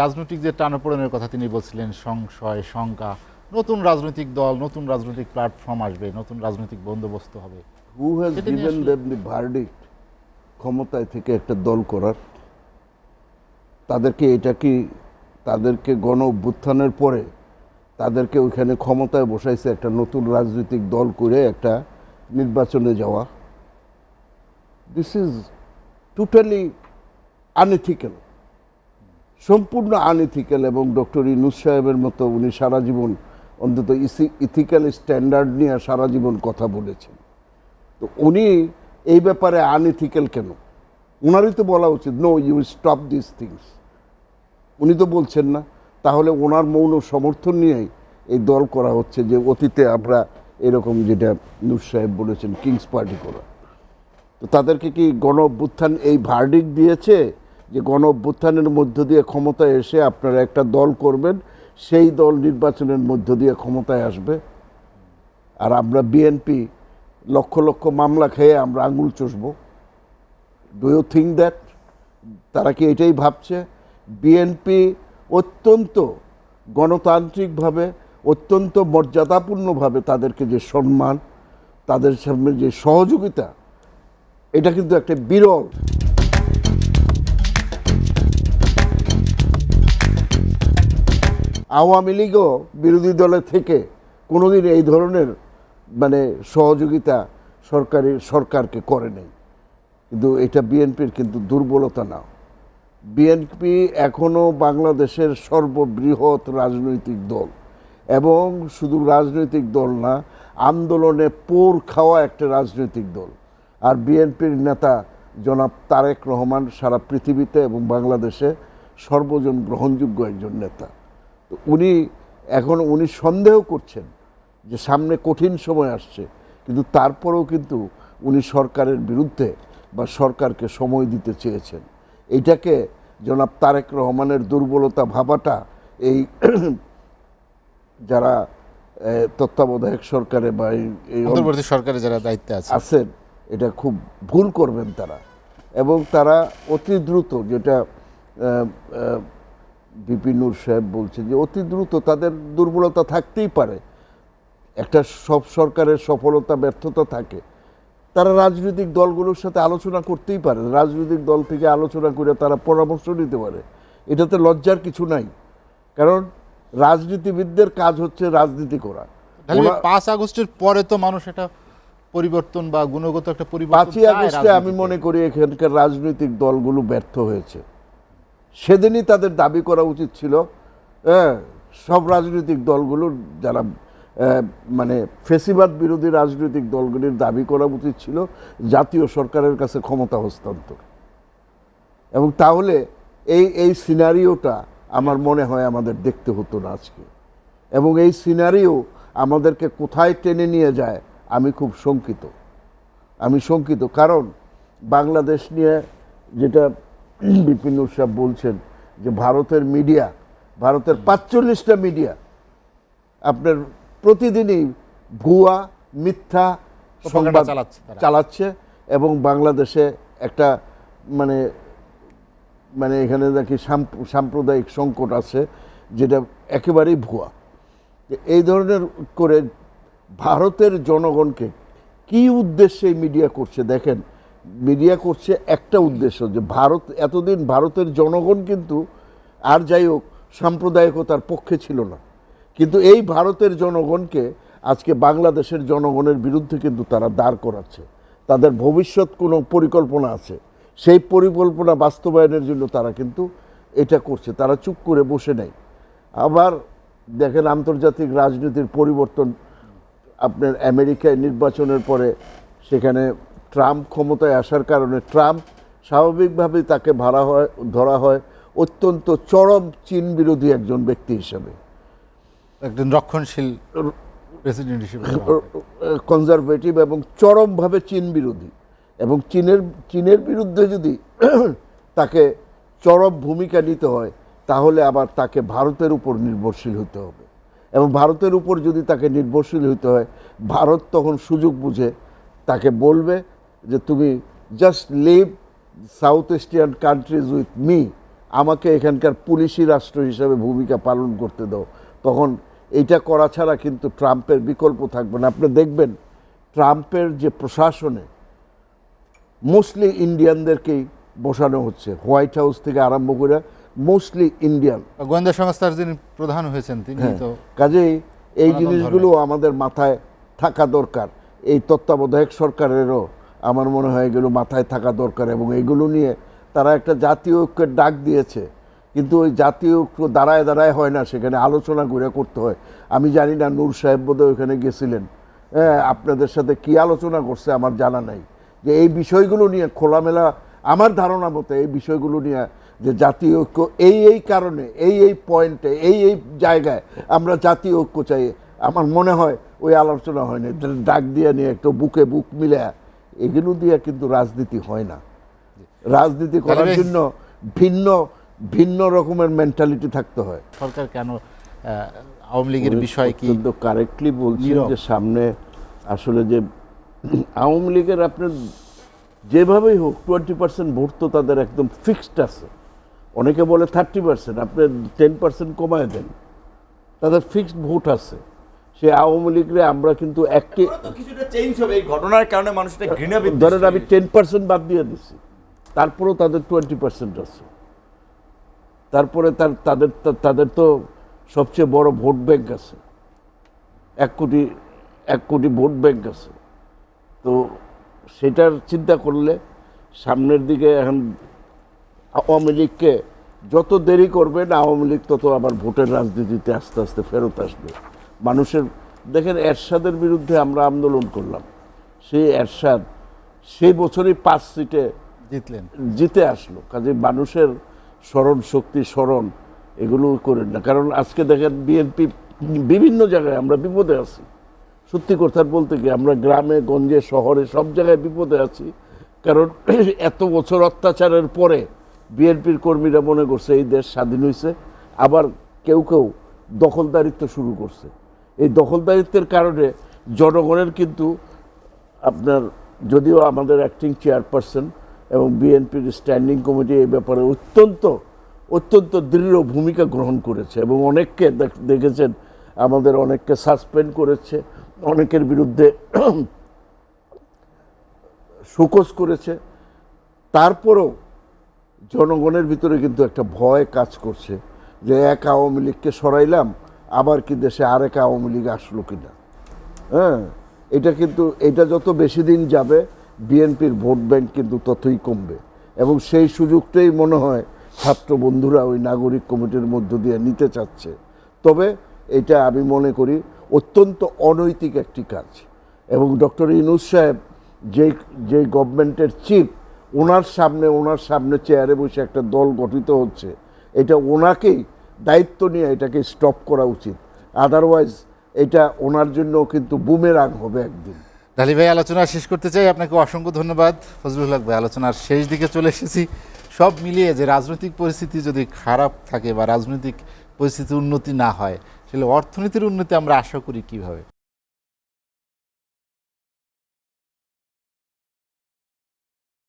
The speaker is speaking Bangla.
রাজনৈতিক যে টানাপোড়েনের কথা তিনি বলছিলেন, সংশয়, শঙ্কা, নতুন রাজনৈতিক দল, নতুন রাজনৈতিক প্ল্যাটফর্ম আসবে, নতুন রাজনৈতিক বন্দোবস্ত হবে। Who has given them the verdict ক্ষমতায় থেকে একটা দল করার? তাদেরকে এটা কি তাদেরকে গণ অভ্যুত্থানের পরে তাদেরকে ওইখানে ক্ষমতায় বসাইছে একটা নতুন রাজনৈতিক দল করে একটা নির্বাচনে যাওয়া? দিস ইজ টোটালি আনএথিক্যাল, সম্পূর্ণ আনএথিক্যাল। এবং ডক্টর ইউনূস সাহেবের মতো উনি সারা জীবন অন্তত ইথিক্যাল স্ট্যান্ডার্ড নিয়ে সারা জীবন কথা বলেছেন। তো উনি এই ব্যাপারে আনএথিক্যাল কেন? ওনারই তো বলা উচিত no you stop this things. উনি তো বলছেন না। তাহলে ওনার মৌন সমর্থন নিয়েই এই দল করা হচ্ছে, যে অতীতে আমরা এরকম যেটা নূর সাহেব বলেছেন কিংস পার্টি করা। তো তাদেরকে কি গণ অভ্যুত্থান এই ভার্ডিক্ট দিয়েছে যে গণ অভ্যুত্থানের মধ্য দিয়ে ক্ষমতায় এসে আপনারা একটা দল করবেন, সেই দল নির্বাচনের মধ্য দিয়ে ক্ষমতায় আসবে, আর আমরা বিএনপি লক্ষ লক্ষ মামলা খেয়ে আমরা আঙুল চষবো? ডু ইউ থিঙ্ক দ্যাট তারা কি এটাই ভাবছে? বিএনপি অত্যন্ত গণতান্ত্রিকভাবে, অত্যন্ত মর্যাদাপূর্ণভাবে তাদেরকে যে সম্মান, তাদের সামনে যে সহযোগিতা, এটা কিন্তু একটা বিরল। আওয়ামী লীগও বিরোধী দলে থেকে কোনোদিন এই ধরনের সহযোগিতা সরকারকে করে নাই। কিন্তু এটা বিএনপির কিন্তু দুর্বলতা না। বিএনপি এখনও বাংলাদেশের সর্ববৃহৎ রাজনৈতিক দল, এবং শুধু রাজনৈতিক দল না, আন্দোলনে পোর খাওয়া একটা রাজনৈতিক দল। আর বিএনপির নেতা জনাব তারেক রহমান সারা পৃথিবীতে এবং বাংলাদেশে সর্বজন গ্রহণযোগ্য একজন নেতা। তো উনি সন্দেহ করছেন যে সামনে কঠিন সময় আসছে, কিন্তু তারপরেও কিন্তু উনি সরকারের বিরুদ্ধে বা সরকারকে সময় দিতে চেয়েছেন। এইটাকে জনাব তারেক রহমানের দুর্বলতা ভাবাটা এই যারা তত্ত্বাবধায়ক সরকারে বা এই অন্তর্বর্তী সরকারে যারা দায়িত্বে আছেন, এটা খুব ভুল করবেন তারা। এবং তারা অতি দ্রুত, যেটা ভিপি নূর সাহেব বলছে, যে অতি দ্রুত তাদের দুর্বলতা থাকতেই পারে, একটা সব সরকারের সফলতা ব্যর্থতা থাকে, তারা রাজনৈতিক দলগুলোর সাথে আলোচনা করতেই পারে, রাজনৈতিক দল থেকে আলোচনা করে তারা পরামর্শ নিতে পারে। এটাতে লজ্জার কিছু নাই, কারণ রাজনীতিবিদদের কাজ হচ্ছে রাজনীতি করা। 5 আগস্টের পরে তো মানুষ এটা পরিবর্তন বা গুণগত একটা পরিবর্তন। 5ই আগস্টে আমি মনে করি এখানকার রাজনৈতিক দলগুলো ব্যর্থ হয়েছে। সেদিনই তাদের দাবি করা উচিত ছিল, সব রাজনৈতিক দলগুলোর যারা ফেসিবাদ বিরোধী রাজনৈতিক দলগুলির দাবি করা উচিত ছিল জাতীয় সরকারের কাছে ক্ষমতা হস্তান্তর। এবং তাহলে এই সিনারিওটা আমার মনে হয় আমাদের দেখতে হতো না আজকে। এবং এই সিনারিও আমাদেরকে কোথায় টেনে নিয়ে যায় আমি খুব শঙ্কিত। কারণ বাংলাদেশ নিয়ে যেটা বিপিন সাহেব বলছেন, যে ভারতের 45টা মিডিয়া আপনার প্রতিদিনই ভুয়া মিথ্যা সংবাদ চালাচ্ছে, এবং বাংলাদেশে একটা এখানে নাকি সাম্প্রদায়িক সংকট আছে, যেটা একেবারেই ভুয়া। এই ধরনের করে ভারতের জনগণকে কি উদ্দেশ্যে মিডিয়া করছে? দেখেন, মিডিয়া করছে একটা উদ্দেশ্য, যে এতদিন ভারতের জনগণ কিন্তু, আর যাই হোক, সাম্প্রদায়িকতার পক্ষে ছিল না, কিন্তু এই ভারতের জনগণকে আজকে বাংলাদেশের জনগণের বিরুদ্ধে কিন্তু তারা দাঁড় করাচ্ছে। তাদের ভবিষ্যৎ কোনো পরিকল্পনা আছে, সেই পরিকল্পনা বাস্তবায়নের জন্য তারা কিন্তু এটা করছে, তারা চুপ করে বসে নেই। আবার দেখেন, আন্তর্জাতিক রাজনীতির পরিবর্তন, আপনার আমেরিকায় নির্বাচনের পরে সেখানে ট্রাম্প ক্ষমতায় আসার কারণে ট্রাম্প স্বাভাবিকভাবেই তাকে ধরা হয় অত্যন্ত চরম চীন বিরোধী একজন ব্যক্তি হিসাবে, একজন রক্ষণশীল প্রেসিডেন্ট হিসেবে, কনজারভেটিভ এবং চরমভাবে চীন বিরোধী। এবং চীনের বিরুদ্ধে যদি তাকে চরম ভূমিকা নিতে হয়, তাহলে আবার তাকে ভারতের উপর নির্ভরশীল হতে হবে। এবং ভারতের উপর যদি তাকে নির্ভরশীল হতে হয়, ভারত তখন সুযোগ বুঝে তাকে বলবে যে তুমি just leave South Asian countries with me, আমাকে এখানকার পুলিশি রাষ্ট্র হিসাবে ভূমিকা পালন করতে দাও, তখন এইটা করা ছাড়া কিন্তু ট্রাম্পের বিকল্প থাকবে না। আপনি দেখবেন ট্রাম্পের যে প্রশাসনে মোস্টলি ইন্ডিয়ানদেরকেই বসানো হচ্ছে, হোয়াইট হাউস থেকে আরম্ভ করে মোস্টলি ইন্ডিয়ান। গোয়েন্দা সংস্থার যিনি প্রধান হয়েছেন তিনি তো কাজেই এই সনাতন জিনিসগুলো আমাদের মাথায় থাকা দরকার। এই তত্ত্বাবধায়ক সরকারেরও আমার মনে হয় এগুলো মাথায় থাকা দরকার, এবং এগুলো নিয়ে তারা একটা জাতীয় ঐক্যের ডাক দিয়েছে, কিন্তু ওই জাতীয় ঐক্য দাঁড়ায় দাঁড়ায় হয় না, সেখানে আলোচনা করে করতে হয়। আমি জানি না নূর সাহেব বোধহয় ওখানে গেছিলেন, হ্যাঁ, আপনাদের সাথে কি আলোচনা করছে আমার জানা নাই, যে এই বিষয়গুলো নিয়ে খোলামেলা, আমার ধারণা মতে এই বিষয়গুলো নিয়ে যে জাতীয় ঐক্য এই কারণে এই পয়েন্টে এই জায়গায় আমরা জাতীয় ঐক্য চাই, আমার মনে হয় ওই আলোচনা হয়নি। ডাক দিয়ে নিয়ে একটু বুকে বুক মিলে এগুলো দিয়ে কিন্তু রাজনীতি হয় না। রাজনীতি করার জন্য ভিন্ন ভিন্ন রকমের মেন্টালিটি থাকতে হয়। সরকার কেন আওয়ামী লীগের বিষয় কি কিন্তু কারেক্টলি বলছেন যে সামনে আসলে যে আওয়ামী লীগের আপনার যেভাবেই হোক 20% ভোট তো তাদের একদম ফিক্সড আছে। অনেকে বলে 30%, আপনি 10% কমায় দেন, তাদের ফিক্সড ভোট আছে। সে আওয়ামী লীগরে আমরা কিন্তু একটি কিছুটা চেঞ্জ হবে এই ঘটনার কারণে, মানুষটা ঘৃণা ধরেন আমি 10% বাদ দিয়ে দিচ্ছি, তারপরেও তাদের 20% আছে। তারপরে তাদের তো সবচেয়ে বড় ভোট ব্যাংক আছে, 1 কোটি ভোট ব্যাংক আছে। তো সেটার চিন্তা করলে সামনের দিকে এখন আওয়ামী লীগকে যত দেরি করবেন আওয়ামী লীগ তত আবার ভোটের রাজনীতিতে আস্তে আস্তে ফেরত আসবে। মানুষের দেখেন এরশাদের বিরুদ্ধে আমরা আন্দোলন করলাম, সেই এরশাদ সেই বছরই 5 সিটে জিতে আসলো। কাজে মানুষের স্মরণ শক্তি, স্মরণ এগুলো করেন না। কারণ আজকে দেখেন বিএনপি বিভিন্ন জায়গায় আমরা বিপদে আছি। সত্যি কথা বলতে কি আমরা গ্রামে গঞ্জে শহরে সব জায়গায় বিপদে আছি। কারণ এত বছর অত্যাচারের পরে বিএনপির কর্মীরা মনে করছে এই দেশ স্বাধীন হয়েছে, আবার কেউ কেউ দখলদারিত্ব শুরু করছে। এই দখলদারিত্বের কারণে জনগণের কিন্তু আপনার, যদিও আমাদের অ্যাক্টিং চেয়ারপারসন এবং বিএনপির স্ট্যান্ডিং কমিটি এই ব্যাপারে অত্যন্ত দৃঢ় ভূমিকা গ্রহণ করেছে, এবং অনেককে দেখেছেন আমাদের অনেককে সাসপেন্ড করেছে, অনেকের বিরুদ্ধে শোকজ করেছে। তারপরেও জনগণের ভিতরে কিন্তু একটা ভয় কাজ করছে যে এক আওয়ামী লীগকে সরাইলাম, আবার কি দেশে আরেক আওয়ামী লীগ আসলো কিনা। হ্যাঁ, এটা যত বেশি দিন যাবে বিএনপির ভোট ব্যাংক কিন্তু ততই কমবে, এবং সেই সুযোগটাই মনে হয় ছাত্র বন্ধুরা ওই নাগরিক কমিটির মধ্য দিয়ে নিতে চাচ্ছে। তবে এটা আমি মনে করি অত্যন্ত অনৈতিক একটি কাজ, এবং ডক্টর ইউনূস সাহেব যে গভর্নমেন্টের চিফ, ওনার সামনে চেয়ারে বসে একটা দল গঠিত হচ্ছে, এটা ওনাকেই দায়িত্ব নিয়ে এটাকে স্টপ করা উচিত। আদারওয়াইজ এটা ওনার জন্য কিন্তু বুমেরাং হবে একদিন। ডালি ভাই, আলোচনা শেষ করতে চাই। আপনাকে অসংখ্য ধন্যবাদ। ফজলুল হক ভাই, আলোচনার শেষ দিকে চলে এসেছি। সব মিলিয়ে যে রাজনৈতিক পরিস্থিতি যদি খারাপ থাকে বা রাজনৈতিক পরিস্থিতির উন্নতি না হয়, তাহলে অর্থনীতির উন্নতি আমরা আশা করি কিভাবে?